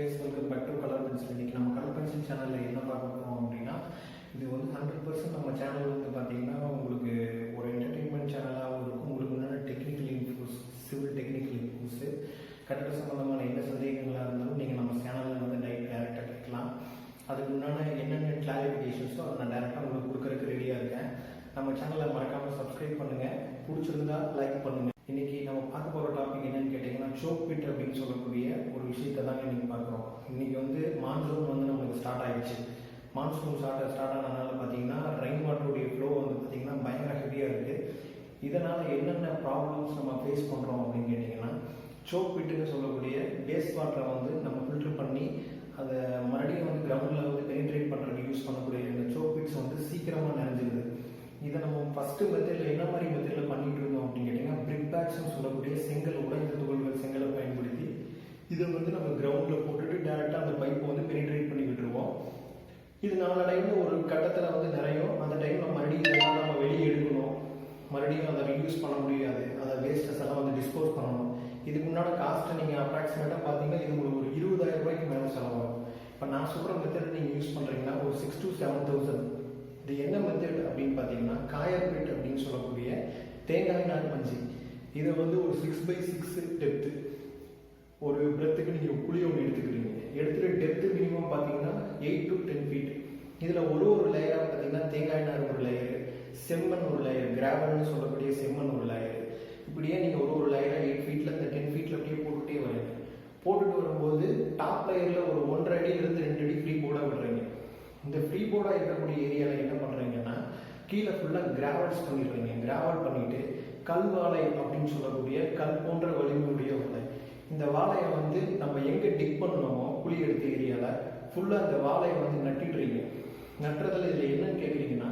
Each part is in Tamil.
guys, welcome back to Color Pencil. இன்னைக்கு நம்ம கலர் பென்சில் சேனல்ல என்ன பார்க்க போறோம் அப்படின்னா, இது வந்து 100% நம்ம சேனல் வந்து பாத்தீங்கன்னா உங்களுக்கு ஒரு என்டர்டெயின்மெண்ட் சேனலாகவும் இருக்கும். உங்களுக்கு முன்னாடி technical infos, civil technical infos, கட்டட சம்பந்தமான என்ன சந்தேகங்களா இருந்தாலும் நீங்க நம்ம சேனல்ல வந்து டைரக்டா கேட்கலாம். அதுக்கு முன்னாடி என்னென்ன கிளாரிஃபிகேஷன்ஸோ அதை நான் டைரக்டா உங்களுக்கு கொடுக்கறதுக்கு ரெடியா இருக்கேன். நம்ம சேனலை மறக்காம சப்ஸ்கிரைப் பண்ணுங்க, பிடிச்சிருந்தா லைக் பண்ணுங்க. இன்னைக்கு நம்ம பார்க்க போகிற டாபிக் என்னன்னு கேட்டிங்கன்னா, சோக் பிட் அப்படின்னு சொல்லக்கூடிய ஒரு விஷயத்தை தாங்க இன்னைக்கு பார்க்குறோம். இன்னைக்கு வந்து மான்சூன் வந்து நம்மளுக்கு ஸ்டார்ட் ஆகிடுச்சு. மான்சூன் ஸ்டார்ட் ஆனதுனால பார்த்தீங்கன்னா ரெயின் வாட்டருடைய ஃப்ளோ வந்து பார்த்தீங்கன்னா பயங்கர ஹெவியாக இருக்குது. இதனால் என்னென்ன ப்ராப்ளம்ஸ் நம்ம ஃபேஸ் பண்ணுறோம் அப்படின்னு கேட்டிங்கன்னா, சோக் பிட்டுன்னு சொல்லக்கூடிய வேஸ்ட் வாட்டரை வந்து நம்ம ஃபில்டர் பண்ணி அதை மறுபடியும் வந்து கிரவுண்டில் வந்து பெனிட்ரேட் பண்ணுறதுக்கு யூஸ் பண்ணக்கூடிய இந்த சோக் பிட்ஸ் வந்து சீக்கிரமாக நிறைஞ்சிருது. இதை நம்ம ஃபஸ்ட்டு மெத்தடில் என்ன மாதிரி மெத்தடில் பண்ணிட்டு இருந்தோம் அப்படின்னு கேட்டிங்கன்னா, பிரிக் பேக்ஸ்ன்னு சொல்லக்கூடிய செங்கல், உடைந்த துகள்கள் செங்கலை பயன்படுத்தி இதை வந்து நம்ம கிரவுண்டில் போட்டுட்டு டேரெக்டாக அந்த பைப்பை வந்து பெனிட்ரேட் பண்ணி விட்டுருவோம். இது நாளடைவில் ஒரு கட்டத்தில் வந்து நிறையும். அந்த டைமில் மறுபடியும் இதெல்லாம் நம்ம வெளியே எடுக்கணும், மறுபடியும் அதை ரியூஸ் பண்ண முடியாது, அதை வேஸ்டஸ் எல்லாம் வந்து டிஸ்போஸ் பண்ணணும். இதுக்கு முன்னாடி காஸ்ட்டை நீங்கள் அப்ராக்சிமேட்டாக பார்த்தீங்கன்னா இது உங்களுக்கு ஒரு 20,000 ரூபாய்க்கு மேலே செலவாகும். இப்போ நான் சொல்கிற மெத்தட் நீங்கள் யூஸ் பண்ணுறீங்கன்னா ஒரு 6,000 to 7,000. இது என்ன மெத்தட் அப்படின்னு பார்த்தீங்கன்னா, காயர் பிட் அப்படின்னு சொல்லக்கூடிய தேங்காய் நார் பஞ்சு. இதை வந்து ஒரு 6x6 டெப்த்து, ஒரு பிரெத்துக்கு நீங்கள் குழி ஒன்று எடுத்துக்கிறீங்க. எடுத்துகிட்டு டெப்த்து மினிமம் பார்த்தீங்கன்னா 8 to 10 feet. இதில் ஒரு லேயராக பார்த்தீங்கன்னா தேங்காய் நார் ஒரு லேயர், செம்மண் ஒரு லேயர், கிராவல்னு சொல்லக்கூடிய செம்மண் ஒரு லேயர். இப்படியே நீங்கள் ஒரு லேயராக 8 feetல இந்த 10 feetல அப்படியே போட்டுகிட்டே வரீங்க. போட்டுட்டு வரும்போது டாப் லேயரில் ஒரு 1.5 அடியிலிருந்து 2 அடி ஃப்ரீ போர்டாக விடுறீங்க. இந்த ஃப்ரீ போர்டாக இருக்கக்கூடிய ஏரியாவில் என்ன பண்ணுறீங்கன்னா, கீழே ஃபுல்லாக கிராவல்ஸ் பண்ணிடுறீங்க. கிராவல் பண்ணிவிட்டு கல்வாழை அப்படின்னு சொல்லக்கூடிய கல் போன்ற வலிமையுடைய வாழை, இந்த வாழையை வந்து நம்ம எங்கே டிக் பண்ணணுமோ குழி எடுத்த ஏரியாவில் ஃபுல்லாக இந்த வாழையை வந்து நட்டிடுறீங்க. நட்டுறதுல இதில் என்னன்னு கேட்குறீங்கன்னா,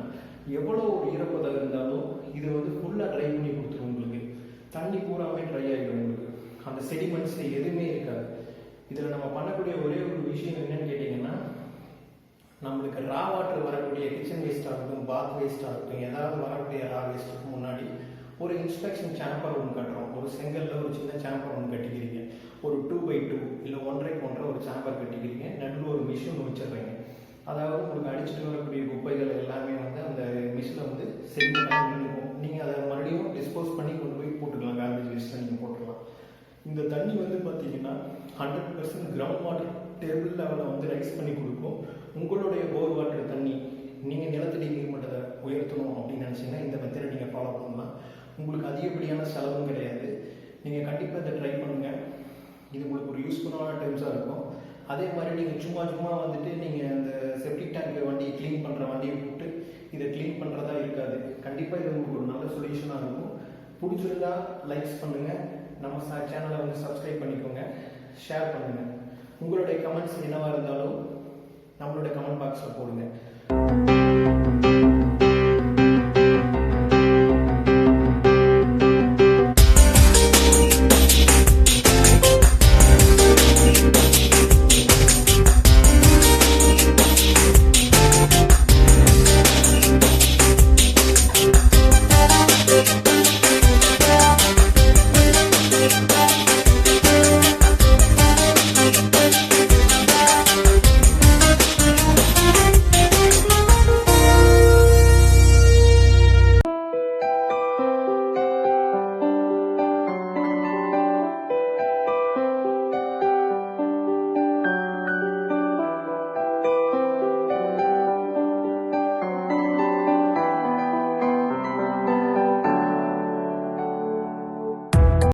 எவ்வளோ ஒரு ஈரப்பதம் இருந்தாலும் இதை வந்து ஃபுல்லாக ட்ரை பண்ணி கொடுத்துரும். உங்களுக்கு தண்ணி பூராமே ட்ரை ஆகிடும். உங்களுக்கு அந்த செடிமெண்ட்ஸ் எதுவுமே இருக்காது. இதில் நம்ம பண்ணக்கூடிய ஒரே ஒரு விஷயம் என்னன்னு கேட்டிங்கன்னா, நம்மளுக்கு ரா வாட்டர் வரக்கூடிய கிச்சன் வேஸ்ட் ஆகட்டும், பாத் வேஸ்ட் ஆகட்டும், ஏதாவது வரக்கூடிய ரா வேஸ்ட்டுக்கு முன்னாடி ஒரு இன்ஸ்பெக்ஷன் சேம்பர் ஒன்று கட்டுறோம். ஒரு செங்கல்ல ஒரு சின்ன சேம்பர் ஒன்று கட்டிக்கிறீங்க. ஒரு 2x2 இல்லை 1.5 ஒரு சேம்பர் கட்டிக்கிறீங்க. நடுவில் ஒரு மிஷின் வச்சிடுறீங்க. அதாவது உங்களுக்கு அடிச்சுட்டு வரக்கூடிய குப்பைகள் எல்லாமே வந்து அந்த மிஷினில் வந்து செடிமெண்ட் இருக்கும். நீங்கள் அதை மறுபடியும் டிஸ்போஸ் பண்ணி கொண்டு போய் போட்டுக்கலாம். கார்பேஜ் வேஸ்ட்டை நீங்கள் போட்டுக்கலாம். இந்த தண்ணி வந்து பார்த்தீங்கன்னா 100% கிரவுண்ட் வாட்டர் டேபிள் லெவலில் வந்து ரைஸ் பண்ணி கொடுக்கும். உங்களுடைய போர் வாட்டர் தண்ணி நீங்கள் நிலத்தடி நீர் மட்டத்தை உயர்த்தணும் அப்படின்னு நினச்சிங்கன்னா இந்த மெத்தடை நீங்கள் ஃபாலோ பண்ணலாம். உங்களுக்கு அதிகப்படியான செலவும் கிடையாது. நீங்கள் கண்டிப்பாக இதை ட்ரை பண்ணுங்கள். இது உங்களுக்கு ஒரு யூஸ்ஃபுல்லான டைம்ஸாக இருக்கும். அதே மாதிரி நீங்கள் சும்மா வந்துட்டு நீங்கள் அந்த செப்டிக் டேங்க் வண்டியை க்ளீன் பண்ணுற வண்டியை போட்டு இதை க்ளீன் பண்ணுறதா இருக்காது. கண்டிப்பாக இது உங்களுக்கு ஒரு நல்ல சொல்யூஷனாக இருக்கும். பிடிச்சிருந்தா லைக்ஸ் பண்ணுங்கள், நம்ம சேனலை வந்து சப்ஸ்கிரைப் பண்ணிக்கோங்க, ஷேர் பண்ணுங்கள். உங்களுடைய கமெண்ட்ஸ் என்னவாக இருந்தாலும் நம்மளுடைய கமெண்ட் பாக்ஸில் போடுங்க.